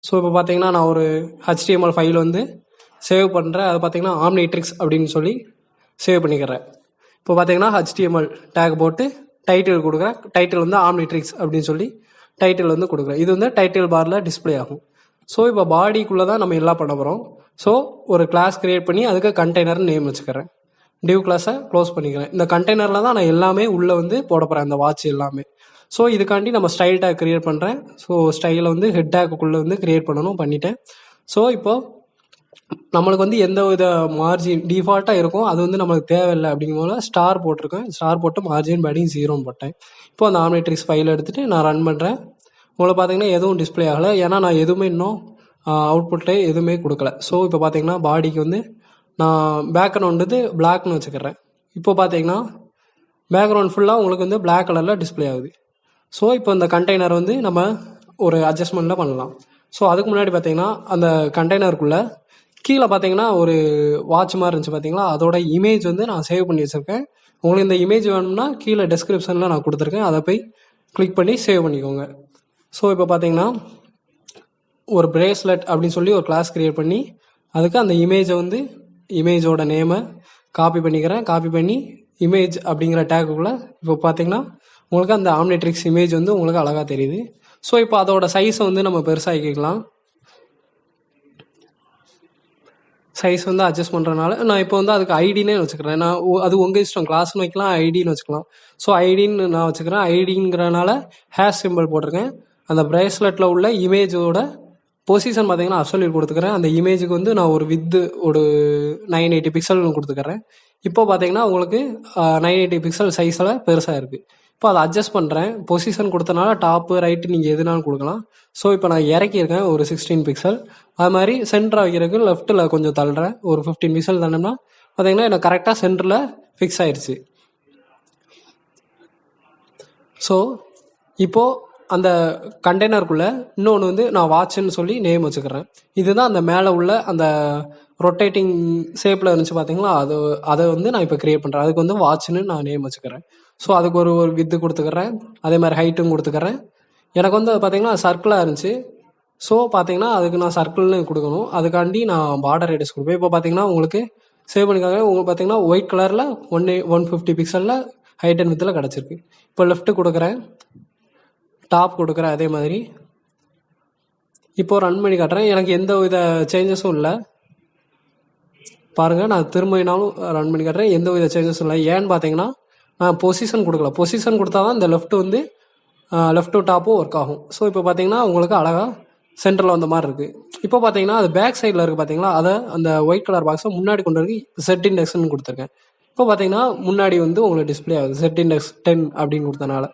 So இப்போ பார்த்தீங்கன்னா நான் ஒரு HTML ஃபைல் வந்து சேவ் பண்ணுறேன். அது பார்த்தீங்கன்னா ஆம்னிட்ரிக்ஸ் அப்படின்னு சொல்லி சேவ் பண்ணிக்கிறேன். இப்போ பார்த்தீங்கன்னா HTML டேக் போட்டு டைட்டில் கொடுக்குறேன். டைட்டில் வந்து ஆம்னிட்ரிக்ஸ் அப்படின்னு சொல்லி டைட்டில் வந்து கொடுக்குறேன். இது வந்து டைட்டில் பாரில் டிஸ்பிளே ஆகும். ஸோ இப்போ பாடிக்குள்ளே தான் நம்ம எல்லாம் பண்ண போகிறோம். ஸோ ஒரு கிளாஸ் கிரியேட் பண்ணி அதுக்கு கண்டெய்னர் நேம் வச்சுக்கிறேன். டிவ் கிளாஸை க்ளோஸ் பண்ணிக்கிறேன். இந்த கண்டெய்னரில் தான் நான் எல்லாமே உள்ளே வந்து போட போகிறேன், அந்த வாட்ச் எல்லாமே. ஸோ இதுக்காண்டி நம்ம ஸ்டைல் டேக் கிரியேட் பண்ணுறேன். ஸோ ஸ்டைலை வந்து ஹெட் டேக்குள்ளே வந்து கிரியேட் பண்ணிட்டேன். ஸோ இப்போ நம்மளுக்கு வந்து எந்த வித மார்ஜின் டிஃபால்ட்டாக இருக்கும், அது வந்து நம்மளுக்கு தேவையில்லை அப்படிங்கும்போது ஸ்டார் போட்டிருக்கேன். ஸ்டார் போட்டு மார்ஜின் பேடிங் 0ன்னு போட்டேன். இப்போ அந்த ஆம்னிட்ரிக்ஸ் ஃபைல் எடுத்துகிட்டு நான் ரன் பண்ணுறேன். உங்களுக்கு பார்த்தீங்கன்னா எதுவும் டிஸ்பிளே ஆகலை, ஏன்னா நான் எதுவுமே இன்னும் அவுட்புட்டே எதுவுமே கொடுக்கல. ஸோ இப்போ பார்த்தீங்கன்னா பாடிக்கு வந்து நான் பேக்ரவுண்ட் வந்து பிளாக்னு வச்சுக்கிறேன். இப்போ பார்த்தீங்கன்னா பேக்ரவுண்ட் ஃபுல்லாக உங்களுக்கு வந்து பிளாக் கலரில் டிஸ்பிளே ஆகுது. ஸோ இப்போ இந்த கண்டெய்னர் வந்து நம்ம ஒரு அட்ஜஸ்ட்மெண்ட்டில் பண்ணலாம். ஸோ அதுக்கு முன்னாடி பார்த்தீங்கன்னா அந்த கண்டெய்னருக்குள்ளே கீழே பார்த்தீங்கன்னா ஒரு வாட்ச் மாதிரி இருந்துச்சு பார்த்தீங்களா, அதோட இமேஜ் வந்து நான் சேவ் பண்ணி வச்சுருக்கேன். உங்களுக்கு இந்த இமேஜ் வேணும்னா கீழே டெஸ்கிரிப்ஷனில் நான் கொடுத்துருக்கேன், அதை போய் கிளிக் பண்ணி சேவ் பண்ணிக்கோங்க. ஸோ இப்போ பார்த்தீங்கன்னா ஒரு பிரேஸ்லெட் அப்படின்னு சொல்லி ஒரு கிளாஸ் கிரியேட் பண்ணி அதுக்கு அந்த இமேஜை வந்து இமேஜோட நேமை காப்பி பண்ணிக்கிறேன். காப்பி பண்ணி இமேஜ் அப்படிங்கிற டேக்குள்ளே இப்போ பார்த்தீங்கன்னா உங்களுக்கு அந்த ஆம்னிட்ரிக்ஸ் இமேஜ் வந்து உங்களுக்கு அழகாக தெரியுது. ஸோ இப்போ அதோட சைஸை வந்து நம்ம பெருசாகிக்கலாம். சைஸ் வந்து அட்ஜஸ்ட் பண்ணுறதுனால நான் இப்போ வந்து அதுக்கு ஐடினே வச்சுக்கிறேன். நான் அது உங்கள் இஷ்டம், கிளாஸ்னு வைக்கலாம், ஐடின்னு வச்சுக்கலாம். ஸோ ஐடின்னு நான் வச்சுக்கிறேன். ஐடிங்கிறனால ஹேஷ் சிம்பிள் போட்டிருக்கேன். அந்த பிரேஸ்லெட்டில் உள்ள இமேஜோட பொசிஷன் பார்த்தீங்கன்னா அப்சல்யூட் கொடுத்துக்கிறேன். அந்த இமேஜுக்கு வந்து நான் ஒரு ஒரு 980 பிக்சல்னு கொடுத்துக்கிறேன். இப்போ பார்த்தீங்கன்னா உங்களுக்கு 980 பிக்சல் சைஸில் பெருசாக இருக்குது. இப்போ அதை அட்ஜஸ்ட் பண்ணுறேன். பொசிஷன் கொடுத்தனால டாப்பு ரைட்டு நீங்கள் எதுனாலும் கொடுக்கலாம். ஸோ இப்போ நான் இறக்கியிருக்கேன் ஒரு 16 பிக்சல். அது மாதிரி சென்டராக வைக்கிறதுக்கு லெஃப்ட்டில் கொஞ்சம் தள்ளுறேன். ஒரு 15 பிக்சல் தள்ளோம்னா பார்த்தீங்கன்னா எனக்கு கரெக்டாக சென்டரில் ஃபிக்ஸ் ஆயிடுச்சு. ஸோ இப்போது அந்த கண்டெய்னருக்குள்ளே இன்னொன்று வந்து நான் வாட்சுன்னு சொல்லி நேம் வச்சுக்கிறேன். இதுதான் அந்த மேலே உள்ள அந்த ரொட்டேட்டிங் ஷேப்பில் இருந்துச்சு பார்த்தீங்களா, அதை வந்து நான் இப்போ கிரியேட் பண்ணுறேன். அதுக்கு வந்து வாட்சுன்னு நான் நேம் வச்சுக்கிறேன். ஸோ அதுக்கு ஒரு வித்து கொடுத்துக்கிறேன். அதே மாதிரி ஹைட்டும் கொடுத்துக்கிறேன். எனக்கு வந்து பார்த்தீங்கன்னா சர்க்கிளாக இருந்துச்சு. ஸோ பார்த்தீங்கன்னா அதுக்கு நான் சர்க்கிள்னு கொடுக்கணும். அதுக்காண்டி நான் பார்டர் ரேடியஸ் கொடுப்பேன். இப்போ பார்த்தீங்கன்னா உங்களுக்கு சேவ் பண்ணிக்காக உங்களுக்கு பார்த்தீங்கன்னா ஒயிட் கலரில் 150 பிக்சலில் ஹைட் அண்ட் வித்தில் கிடச்சிருக்கு. இப்போ லெஃப்ட்டு கொடுக்குறேன், டாப் கொடுக்குறேன். அதே மாதிரி இப்போ ரன் பண்ணி காட்டுறேன். எனக்கு எந்த வித சேஞ்சஸும் இல்லை. பாருங்கள், நான் திரும்பினாலும் ரன் பண்ணி காட்டுறேன், எந்த வித சேஞ்சஸும் இல்லை. ஏன்னு பார்த்தீங்கன்னா நான் பொசிஷன் கொடுக்கல. பொசிஷன் கொடுத்தா தான் இந்த லெஃப்ட் வந்து லெஃப்ட் டு டாப்பும் ஒர்க் ஆகும். ஸோ இப்போ பார்த்தீங்கன்னா உங்களுக்கு அழகாக சென்டரில் வந்த மாதிரி இருக்குது. இப்போ பார்த்தீங்கன்னா அது பேக் சைடில் இருக்குது பார்த்தீங்களா, அதை அந்த ஒயிட் கலர் பாக்ஸை முன்னாடி கொண்டு வந்து செட் இண்டெக்ஸ்ன்னு கொடுத்துருக்கேன். இப்போ பார்த்தீங்கன்னா முன்னாடி வந்து உங்களுக்கு டிஸ்பிளே ஆகுது செட் இண்டெக்ஸ் 10 அப்படின்னு கொடுத்தனால.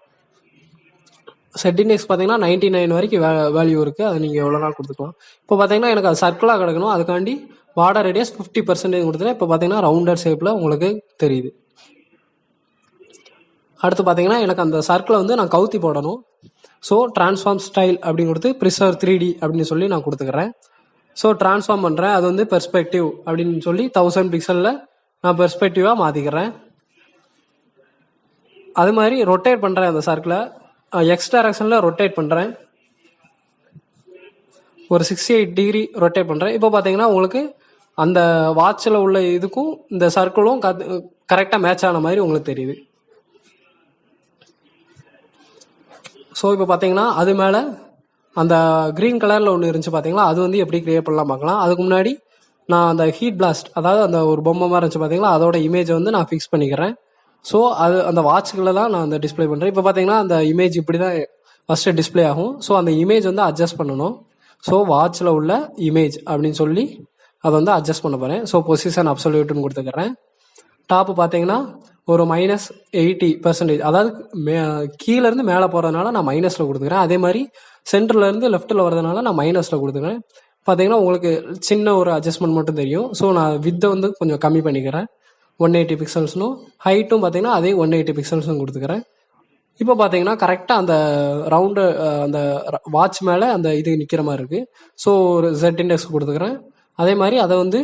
செட் இண்டெக்ஸ் பார்த்தீங்கன்னா 99 வரைக்கும் வேல்யூ இருக்குது. அதை நீங்கள் எவ்வளோ நாள் கொடுத்துக்கலாம். இப்போ பார்த்தீங்கன்னா எனக்கு அது சர்க்கிளாக கிடக்கணும். அதுக்காண்டி பார்டர் ரேடியஸ் 50% கொடுத்துட்டேன். இப்போ பார்த்தீங்கன்னா ரவுண்டர் ஷேப்பில் உங்களுக்கு தெரியுது. அடுத்து பார்த்தீங்கன்னா எனக்கு அந்த சர்க்கிளை வந்து நான் கவுத்தி போடணும். ஸோ ட்ரான்ஸ்ஃபார்ம் ஸ்டைல் அப்படின்னு கொடுத்து ப்ரிசர்வ் 3D அப்படின்னு சொல்லி நான் கொடுத்துக்கிறேன். ஸோ ட்ரான்ஸ்ஃபார்ம் பண்ணுறேன். அது வந்து பெர்ஸ்பெக்டிவ் அப்படின்னு சொல்லி 1000 பிக்சலில் நான் பெர்ஸ்பெக்டிவாக மாற்றிக்கிறேன். அது மாதிரி ரொட்டேட் பண்ணுறேன். அந்த சர்க்கிளை எக்ஸ் டைரக்ஷனில் ரொட்டேட் பண்ணுறேன். ஒரு 68 டிகிரி ரொட்டேட் பண்ணுறேன். இப்போ பார்த்தீங்கன்னா உங்களுக்கு அந்த வாட்சில் உள்ள இதுக்கும் இந்த சர்க்கிளும் கரெக்டாக மேட்ச் ஆன மாதிரி உங்களுக்கு தெரியுது. ஸோ இப்போ பார்த்தீங்கன்னா அது மேலே அந்த க்ரீன் கலரில் ஒன்று இருந்துச்சு பார்த்தீங்களா, அது வந்து எப்படி கிரியேட் பண்ணலாம் பார்க்கலாம். அதுக்கு முன்னாடி நான் அந்த ஹீட் பிளாஸ்ட், அதாவது அந்த ஒரு பொம்மை மாதிரி இருந்துச்சு பார்த்தீங்களா, அதோட இமேஜை வந்து நான் ஃபிக்ஸ் பண்ணிக்கிறேன். ஸோ அது அந்த வாட்சுக்குள்ளே தான் நான் அந்த டிஸ்பிளே பண்ணுறேன். இப்போ பார்த்தீங்கன்னா அந்த இமேஜ் இப்படி தான் ஃபஸ்ட்டு டிஸ்பிளே ஆகும். ஸோ அந்த இமேஜ் வந்து அட்ஜஸ்ட் பண்ணணும். ஸோ வாட்சில் உள்ள இமேஜ் அப்படின்னு சொல்லி அதை வந்து அட்ஜஸ்ட் பண்ண போகிறேன். ஸோ பொசிஷன் அப்சல்யூட்னு கொடுத்துக்கிறேன். டாப்பு பார்த்தீங்கன்னா ஒரு -80%, அதாவது கீழேருந்து மேலே போகிறதுனால நான் மைனஸில் கொடுத்துக்கிறேன். அதே மாதிரி சென்டர்லேருந்து லெஃப்ட்டில் வரதுனால நான் மைனஸில் கொடுத்துக்கிறேன். பார்த்தீங்கன்னா உங்களுக்கு சின்ன ஒரு அட்ஜஸ்ட்மெண்ட் மட்டும் தெரியும். ஸோ நான் வித்தை வந்து கொஞ்சம் கம்மி பண்ணிக்கிறேன். 180 பிக்சல்ஸ்னும் ஹைட்டும் பார்த்தீங்கன்னா அதே 180 பிக்சல்ஸும் கொடுத்துக்கிறேன். இப்போ பார்த்தீங்கன்னா கரெக்டாக அந்த ரவுண்டு அந்த வாட்ச் மேலே அந்த இது நிற்கிற மாதிரி இருக்குது. ஸோ ஒரு Z இண்டெக்ஸ் கொடுத்துக்கிறேன். அதே மாதிரி அதை வந்து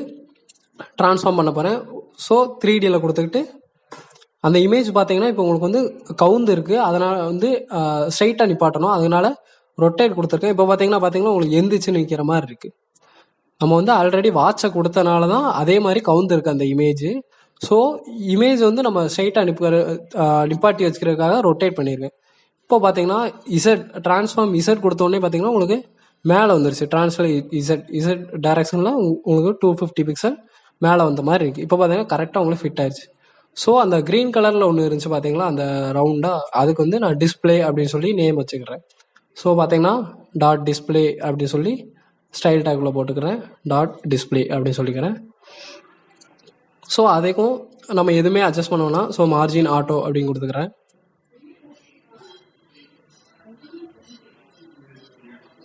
ட்ரான்ஸ்ஃபார்ம் பண்ண போகிறேன். ஸோ 3Dயில் கொடுத்துக்கிட்டு அந்த இமேஜ் பார்த்தீங்கன்னா இப்போ உங்களுக்கு வந்து கவுந்து இருக்குது. அதனால் வந்து ஸ்ட்ரைட்டாக நிப்பாட்டணும். அதனால ரொட்டேட் கொடுத்துருக்கேன். இப்போ பார்த்தீங்கன்னா உங்களுக்கு எந்திரிச்சு நிற்கிற மாதிரி இருக்குது. நம்ம வந்து ஆல்ரெடி வாட்சை கொடுத்தனால தான் அதே மாதிரி கவுந்துருக்கு அந்த இமேஜ். ஸோ இமேஜ் வந்து நம்ம ஸ்ட்ரைட்டாக நிப்பாட்டி வச்சுக்கிறதுக்காக ரொட்டேட் பண்ணியிருக்கேன். இப்போ பார்த்தீங்கன்னா ட்ரான்ஸ்ஃபார்ம் இசட் கொடுத்தோடனே பார்த்தீங்கன்னா உங்களுக்கு மேலே வந்துருச்சு. ட்ரான்ஸ்ஃபர் இசட் டைரக்ஷனில் உங்களுக்கு 250 பிக்சல் மேலே வந்த மாதிரி இருக்குது. இப்போ பார்த்தீங்கன்னா கரெக்டாக உங்களுக்கு ஃபிட் ஆயிடுச்சு. ஸோ அந்த க்ரீன் கலரில் ஒன்று இருந்துச்சு பார்த்தீங்களா, அந்த ரவுண்டாக, அதுக்கு வந்து நான் டிஸ்பிளே அப்படின்னு சொல்லி நேம் வச்சுக்கிறேன். ஸோ பார்த்தீங்கன்னா டாட் டிஸ்பிளே அப்படின்னு சொல்லி ஸ்டைல் டேக்குள்ளே போட்டுக்கிறேன். டாட் டிஸ்பிளே அப்படின்னு சொல்லிக்கிறேன். ஸோ அதுக்கும் நம்ம எதுவுமே அட்ஜஸ்ட் பண்ணோம்னா ஸோ மார்ஜின் ஆட்டோ அப்படின்னு கொடுத்துக்கிறேன்.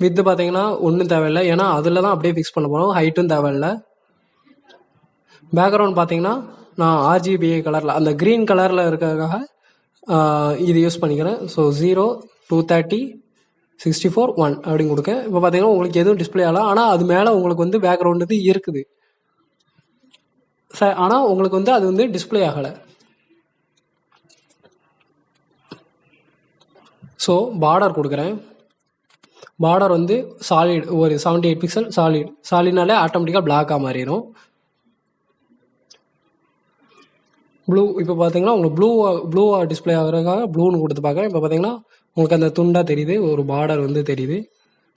வித்து பார்த்தீங்கன்னா ஒன்றும் தேவையில்லை, ஏன்னா அதில் தான் அப்படியே ஃபிக்ஸ் பண்ண போகிறோம். ஹைட்டும் தேவையில்லை. பேக்ரவுண்ட் பார்த்தீங்கன்னா நான் RGBA கலரில் அந்த க்ரீன் கலரில் இருக்கிறதுக்காக இது யூஸ் பண்ணிக்கிறேன். ஸோ 0, 230, 64, 1 அப்படின்னு கொடுக்க. இப்போ பார்த்தீங்கன்னா உங்களுக்கு எதுவும் டிஸ்பிளே ஆகலாம், ஆனால் அது மேலே உங்களுக்கு வந்து பேக்ரவுண்ட் இது இருக்குது சார், ஆனால் உங்களுக்கு வந்து அது வந்து டிஸ்பிளே ஆகலை. ஸோ பார்டர் கொடுக்குறேன். பார்டர் வந்து சாலிட் ஒரு 78 பிக்சல் சாலிட்னாலே ஆட்டோமேட்டிக்காக பிளாக்காக மாறிடும். ப்ளூ இப்போ பார்த்தீங்கன்னா உங்களுக்கு ப்ளூவாக டிஸ்பிளே ஆகிறதுக்காக ப்ளூன்னு கொடுத்து பார்க்குறேன். இப்போ பார்த்தீங்கன்னா உங்களுக்கு அந்த துண்டாக தெரியுது, ஒரு பார்டர் வந்து தெரியுது.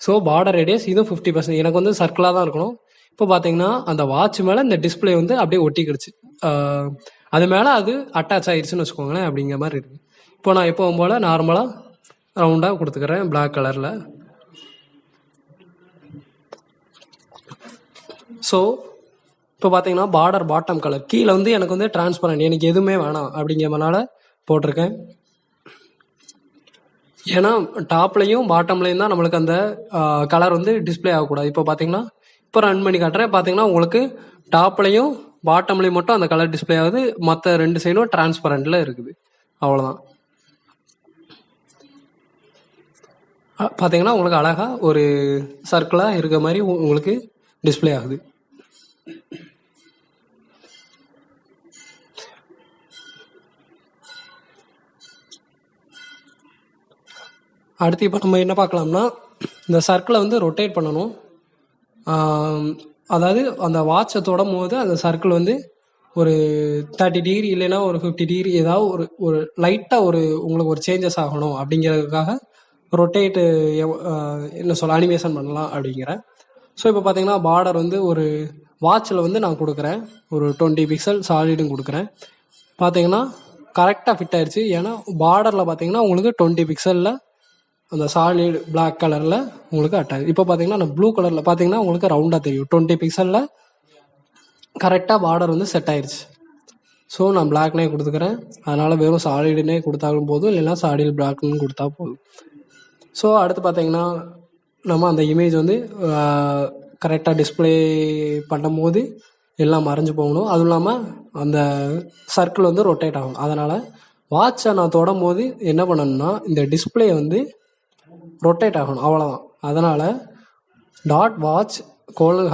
ஸோ பார்டர் ரேடியஸ் இதுவும் 50%. எனக்கு வந்து சர்க்கிளாக தான் இருக்கணும். இப்போ பார்த்தீங்கன்னா அந்த வாட்ச் மேலே இந்த டிஸ்பிளே வந்து அப்படியே ஒட்டிக்கிடுச்சு. அது மேலே அது அட்டாச் ஆயிடுச்சுன்னு வச்சுக்கோங்களேன், அப்படிங்கிற மாதிரி இருக்குது. இப்போ நான் எப்போவும் போல் நார்மலாக ரவுண்டாக கொடுத்துக்கிறேன் பிளாக் கலரில். ஸோ இப்போ பார்த்தீங்கன்னா பார்டர் பாட்டம் கலர், கீழே வந்து எனக்கு வந்து டிரான்ஸ்பரண்ட், எனக்கு எதுவுமே வேணாம் அப்படிங்கிறதுனால போட்டிருக்கேன். ஏன்னா டாப்லையும் பாட்டம்லையும் தான் நம்மளுக்கு அந்த கலர் வந்து டிஸ்பிளே ஆகக்கூடாது. இப்போ பார்த்தீங்கன்னா இப்போ ரன் பண்ணி காட்டுறேன். பார்த்தீங்கன்னா உங்களுக்கு டாப்லையும் பாட்டம்லையும் மட்டும் அந்த கலர் டிஸ்பிளே ஆகுது, மற்ற 2 சைடும் டிரான்ஸ்பரண்ட்ல இருக்குது. அவ்வளோதான். பார்த்தீங்கன்னா உங்களுக்கு அழகாக ஒரு சர்க்கிளாக இருக்க மாதிரி உங்களுக்கு டிஸ்பிளே ஆகுது. அடுத்து இப்போ நம்ம என்ன பார்க்கலாம்னா, இந்த சர்க்கிளை வந்து ரொட்டேட் பண்ணணும். அதாவது அந்த வாட்சை தொடும் போது அந்த சர்க்கிள் வந்து ஒரு 30 டிகிரி இல்லைன்னா ஒரு 50 டிகிரி ஏதாவது ஒரு லைட்டாக உங்களுக்கு ஒரு சேஞ்சஸ் ஆகணும் அப்படிங்கிறதுக்காக ரொட்டேட்டு என்ன சொல்ல அனிமேஷன் பண்ணலாம் அப்படிங்கிறேன். ஸோ இப்போ பார்த்தீங்கன்னா பார்டர் வந்து ஒரு வாட்சில் வந்து நான் கொடுக்குறேன், ஒரு 20 பிக்சல் சாலிடும் கொடுக்குறேன். பார்த்தீங்கன்னா கரெக்டாக ஃபிட் ஆயிடுச்சு. ஏன்னா பார்டரில் பார்த்தீங்கன்னா உங்களுக்கு 20 பிக்சலில் அந்த சாலிட் பிளாக் கலரில் உங்களுக்கு அட்டாச். இப்போ பார்த்தீங்கன்னா நான் ப்ளூ கலரில் பார்த்தீங்கன்னா உங்களுக்கு ரவுண்டாக தெரியும். 20 பிக்சலில் கரெக்டாக பார்டர் வந்து செட் ஆயிடுச்சு. ஸோ நான் பிளாக்னே கொடுத்துக்கிறேன். அதனால் வெறும் சாலிடுனே கொடுத்தாலும் போதும், இல்லைன்னா சாலிட் பிளாக்னு கொடுத்தா போதும். ஸோ அடுத்து பார்த்தீங்கன்னா நம்ம அந்த இமேஜ் வந்து கரெக்டாக டிஸ்பிளே பண்ணும்போது எல்லாம் மறைஞ்சு போகணும். அதுவும் இல்லாமல் அந்த சர்க்கிள் வந்து ரொட்டேட் ஆகணும். அதனால் வாட்சை நான் தொடும் போது என்ன பண்ணணும்னா இந்த டிஸ்பிளே வந்து ரொட்டேட் ஆகணும், அவ்வளோதான். அதனால் டாட் வாட்ச்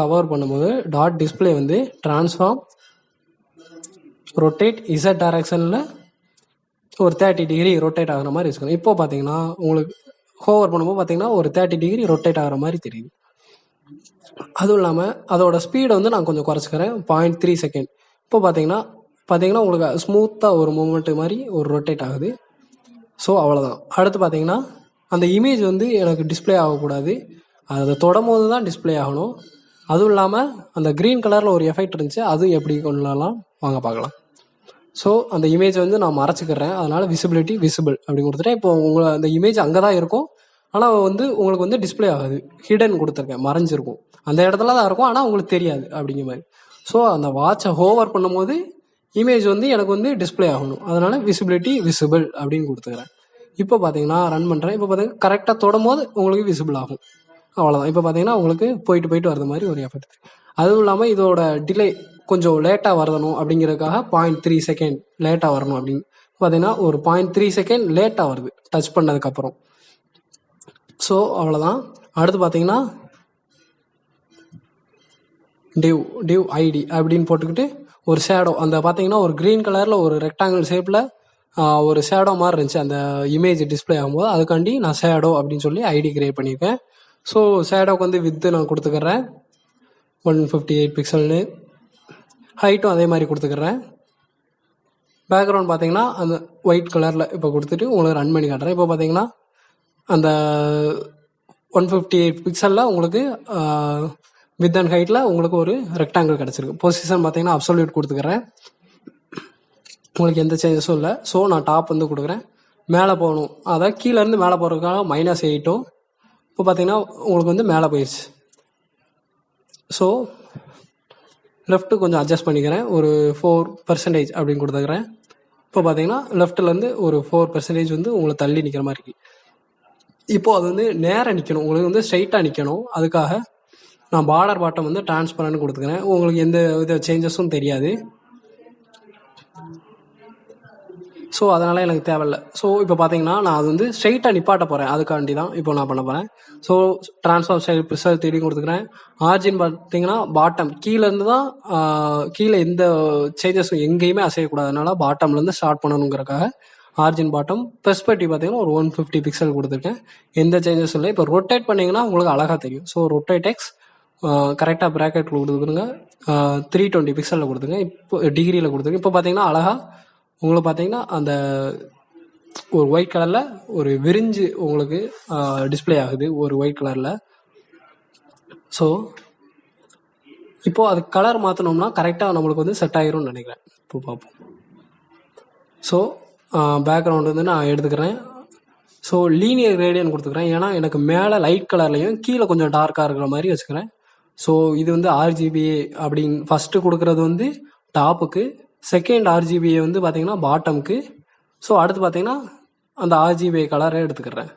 ஹவர் பண்ணும்போது டாட் டிஸ்பிளே வந்து டிரான்ஸ்ஃபார்ம் ரொட்டேட் இசட் டைரக்ஷனில் ஒரு 30 டிகிரி ரொட்டேட் ஆகிற மாதிரி வச்சுக்கணும். இப்போ பார்த்தீங்கன்னா உங்களுக்கு ஹோவர் பண்ணும்போது பார்த்தீங்கன்னா ஒரு 30 டிகிரி ரொட்டேட் ஆகிற மாதிரி தெரியுது. அதுவும் இல்லாமல் அதோட ஸ்பீடை வந்து நான் கொஞ்சம் குறைச்சிக்கிறேன், 0.3 செகண்ட். இப்போ பார்த்தீங்கன்னா உங்களுக்கு ஸ்மூத்தாக ஒரு மூமெண்ட் மாதிரி ஒரு ரொட்டேட் ஆகுது. ஸோ அவ்வளோதான். அடுத்து பார்த்தீங்கன்னா அந்த இமேஜ் வந்து எனக்கு டிஸ்பிளே ஆகக்கூடாது, அதை தொடும் போது தான் டிஸ்பிளே ஆகணும். அதுவும் இல்லாமல் அந்த க்ரீன் கலரில் ஒரு எஃபெக்ட் இருந்துச்சு, அதுவும் எப்படி கொள்ளலாம் வாங்க பார்க்கலாம். ஸோ அந்த இமேஜ் வந்து நான் மறைச்சிக்கிறேன், அதனால் விசிபிள் அப்படி கொடுத்துட்டேன். இப்போ அந்த இமேஜ் அங்கே தான் இருக்கும், ஆனால் வந்து உங்களுக்கு வந்து டிஸ்பிளே ஆகாது, ஹிடன் கொடுத்துருக்கேன், மறைஞ்சிருக்கும். அந்த இடத்துல தான் இருக்கும், ஆனால் உங்களுக்கு தெரியாது அப்படிங்கிற மாதிரி. ஸோ அந்த வாட்சை ஹோவர் பண்ணும்போது இமேஜ் வந்து எனக்கு வந்து டிஸ்பிளே ஆகணும், அதனால் விசிபிள் அப்படின்னு கொடுத்துக்கிறேன். இப்போ பார்த்தீங்கன்னா ரன் பண்ணுறேன். இப்போ பார்த்தீங்கன்னா கரெக்டாக தொடும் போது உங்களுக்கு விசிபிள் ஆகும், அவ்வளோதான். இப்போ பார்த்தீங்கன்னா உங்களுக்கு போயிட்டு வர்ற மாதிரி ஒரு எஃபெக்ட். அதுவும் இல்லாமல் இதோட டிலே கொஞ்சம் லேட்டாக வரணும் அப்படிங்கிறதுக்காக 0.3 செகண்ட் லேட்டாக வரணும் அப்படின்னு பார்த்தீங்கன்னா ஒரு 0.3 செகண்ட் லேட்டாக வருது டச் பண்ணதுக்கப்புறம். ஸோ அவ்வளோதான். அடுத்து பார்த்தீங்கன்னா டிவ் ஐடி அப்படின்னு போட்டுக்கிட்டு ஒரு ஷேடோ, அந்த பார்த்தீங்கன்னா ஒரு க்ரீன் கலரில் ஒரு ரெக்டாங்கிள் ஷேப்பில் ஒரு ஷேடோ மாதிரி இருந்துச்சு அந்த இமேஜ் டிஸ்பிளே ஆகும்போது, அதுக்காண்டி நான் ஷேடோ அப்படின்னு சொல்லி ஐடி கிரியேட் பண்ணியிருக்கேன். ஸோ ஷேடோக்கு வந்து வித்து நான் கொடுத்துக்கிறேன் 158 பிக்சல்னு, ஹைட்டும் அதே மாதிரி கொடுத்துக்கிறேன். பேக்ரவுண்ட் பார்த்தீங்கன்னா அந்த ஒயிட் கலரில் இப்போ கொடுத்துட்டு உங்களுக்கு ரன் பண்ணி காட்டுறேன். இப்போ பார்த்தீங்கன்னா அந்த 158 பிக்சலில் உங்களுக்கு வித் அண்ட் ஹைட்டில் உங்களுக்கு ஒரு ரெக்டாங்கிள் கிடச்சிருக்கு. பொசிஷன் பார்த்தீங்கன்னா அப்சல்யூட் கொடுத்துக்கிறேன், உங்களுக்கு எந்த சேஞ்சஸும் இல்லை. ஸோ நான் டாப் வந்து கொடுக்குறேன். மேலே போகணும், அதாவது கீழேருந்து மேலே போகிறதுக்காக -8. இப்போ பார்த்தீங்கன்னா உங்களுக்கு வந்து மேலே போயிடுச்சு. ஸோ லெஃப்ட்டு கொஞ்சம் அட்ஜஸ்ட் பண்ணிக்கிறேன், ஒரு 4% அப்படின்னு கொடுத்துக்கிறேன். இப்போ பார்த்தீங்கன்னா லெஃப்ட்லேருந்து ஒரு 4% வந்து உங்களை தள்ளி நிற்கிற மாதிரி இருக்குது. இப்போது அது வந்து நேராக நிற்கணும், உங்களுக்கு வந்து ஸ்ட்ரைட்டாக நிற்கணும். அதுக்காக நான் பார்டர் பாட்டம் வந்து டிரான்ஸ்பரண்ட் கொடுத்துக்கிறேன். உங்களுக்கு எந்த வித சேஞ்சஸும் தெரியாது. ஸோ அதனால் எனக்கு தேவையில்லை. ஸோ இப்போ பார்த்தீங்கன்னா நான் அது வந்து ஸ்ட்ரைட்டாக நிப்பாட்ட போகிறேன், அதுக்காண்டி தான் இப்போ நான் பண்ண போகிறேன். So transform style freezer 3D கொடுத்துக்கிறேன். ஆர்ஜின் பார்த்தீங்கன்னா பாட்டம் கீழேருந்து தான், கீழே எந்த சேஞ்சஸும் எங்கேயுமே அசையக்கூடாது, அதனால பாட்டம்லேருந்து ஸ்டார்ட் பண்ணணுங்கிறக்காக ஆர்ஜின் பாட்டம். பெர்ஸ்பெக்டிவ் பார்த்தீங்கன்னா ஒரு 150 பிக்சல் கொடுத்துருக்கேன், எந்த சேஞ்சஸும் இல்லை. இப்போ ரொட்டேட் பண்ணிங்கன்னா உங்களுக்கு அழகாக தெரியும். ஸோ ரொட்டேட் எக்ஸ் கரெக்டாக ப்ராக்கெட் கொடுத்துருங்க, 320 பிக்சலில் கொடுத்துங்க, இப்போ டிகிரியில் கொடுத்துருங்க. இப்போ பார்த்தீங்கன்னா அழகாக உங்களுக்கு பார்த்தீங்கன்னா அந்த ஒரு ஒயிட் கலரில் ஒரு விரிஞ்சு உங்களுக்கு டிஸ்பிளே ஆகுது ஒரு ஒயிட் கலரில். ஸோ இப்போது அது கலர் மாற்றினோம்னா கரெக்டாக நம்மளுக்கு வந்து செட் ஆகிரும்னு நினைக்கிறேன். இப்போ பார்ப்போம். ஸோ பேக்ரவுண்ட் வந்து நான் எடுத்துக்கிறேன். ஸோ லீனியர் கிரேடியன்ட் கொடுத்துக்கிறேன், ஏன்னா எனக்கு மேலே லைட் கலர்லையும் கீழே கொஞ்சம் டார்க்காக இருக்கிற மாதிரி வச்சுக்கிறேன். ஸோ இது வந்து RGBA அப்படின்னு ஃபஸ்ட்டு கொடுக்குறது வந்து டாப்புக்கு, செகண்ட் RGBA வந்து பார்த்தீங்கன்னா பாட்டமுக்கு. ஸோ அடுத்து பார்த்தீங்கன்னா அந்த RGBA கலரை எடுத்துக்கிறேன்.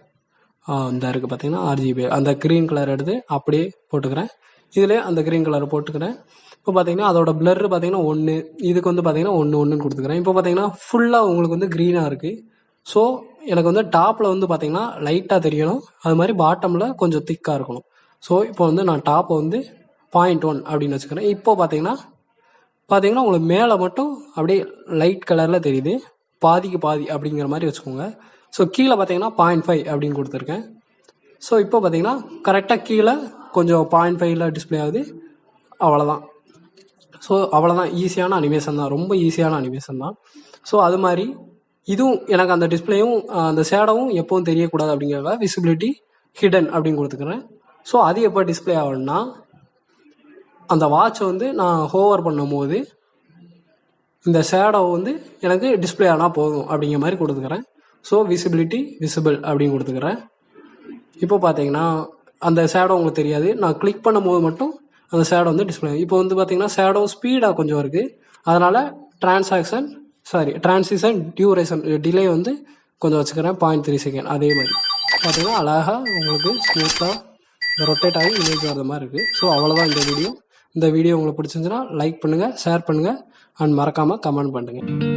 இந்த இருக்குது பார்த்தீங்கன்னா RGBA அந்த க்ரீன் கலர் எடுத்து அப்படியே போட்டுக்கிறேன். இதில் அந்த க்ரீன் கலரை போட்டுக்கிறேன். இப்போ பார்த்தீங்கன்னா அதோட பிளர் பார்த்தீங்கன்னா 1, இதுக்கு வந்து பார்த்தீங்கன்னா 1 கொடுத்துக்கிறேன். இப்போ பார்த்தீங்கன்னா ஃபுல்லாக உங்களுக்கு வந்து க்ரீனாக இருக்குது. ஸோ எனக்கு வந்து டாப்பில் வந்து பார்த்தீங்கன்னா லைட்டாக தெரியணும், அது மாதிரி பாட்டமில் கொஞ்சம் திக்காக இருக்கணும். ஸோ இப்போ வந்து நான் டாப்பை வந்து 0.1 அப்படின்னு வச்சுக்கிறேன். இப்போ பார்த்தீங்கன்னா உங்களுக்கு மேலே மட்டும் அப்படியே லைட் கலரில் தெரியுது, பாதிக்கு பாதி அப்படிங்கிற மாதிரி வச்சுக்கோங்க. ஸோ கீழே பார்த்தீங்கன்னா 0.5 அப்படின்னு கொடுத்துருக்கேன். ஸோ இப்போ பார்த்தீங்கன்னா கரெக்டாக கீழே கொஞ்சம் 0.5ல் டிஸ்பிளே ஆகுது, அவ்வளோதான். ஸோ அவ்வளோதான், ஈஸியான அனிமேஷன் தான், ரொம்ப ஈஸியான அனிமேஷன் தான். ஸோ அது மாதிரி இதுவும் எனக்கு அந்த டிஸ்பிளேயும் அந்த ஷேடோவும் எப்போவும் தெரியக்கூடாது அப்படிங்கிறத விசிபிலிட்டி ஹிடன் அப்படின்னு கொடுத்துக்கிறேன். ஸோ அது எப்போ டிஸ்பிளே ஆகணும்னா அந்த வாட்சை வந்து நான் ஹோவர் பண்ணும் போது இந்த ஷேடோ வந்து எனக்கு டிஸ்பிளே ஆனால் போதும் அப்படிங்கிற மாதிரி கொடுத்துக்கிறேன். ஸோ விசிபிலிட்டி விசிபிள் அப்படின்னு கொடுத்துக்கிறேன். இப்போ பார்த்தீங்கன்னா அந்த ஷேடோ உங்களுக்கு தெரியாது, நான் கிளிக் பண்ணும் போது மட்டும் அந்த ஷேடோ வந்து டிஸ்பிளே. இப்போ வந்து பார்த்தீங்கன்னா ஷேடோ ஸ்பீடாக கொஞ்சம் இருக்குது, அதனால் டிரான்சிஷன் டியூரேஷன் டிலே வந்து கொஞ்சம் வச்சுக்கிறேன் 0.3 செகண்ட். அதே மாதிரி பார்த்தீங்கன்னா அழகாக உங்களுக்கு ஸ்மூத்தாக ரொட்டேட் ஆகி இமேஜ் வர்ற மாதிரி இருக்குது. ஸோ அவ்வளோதான் இந்த வீடியோ. இந்த வீடியோ உங்களுக்கு பிடிச்சிருந்துச்சுன்னா லைக் பண்ணுங்கள், ஷேர் பண்ணுங்கள், அண்ட் மறக்காமல் கமெண்ட் பண்ணுங்கள்.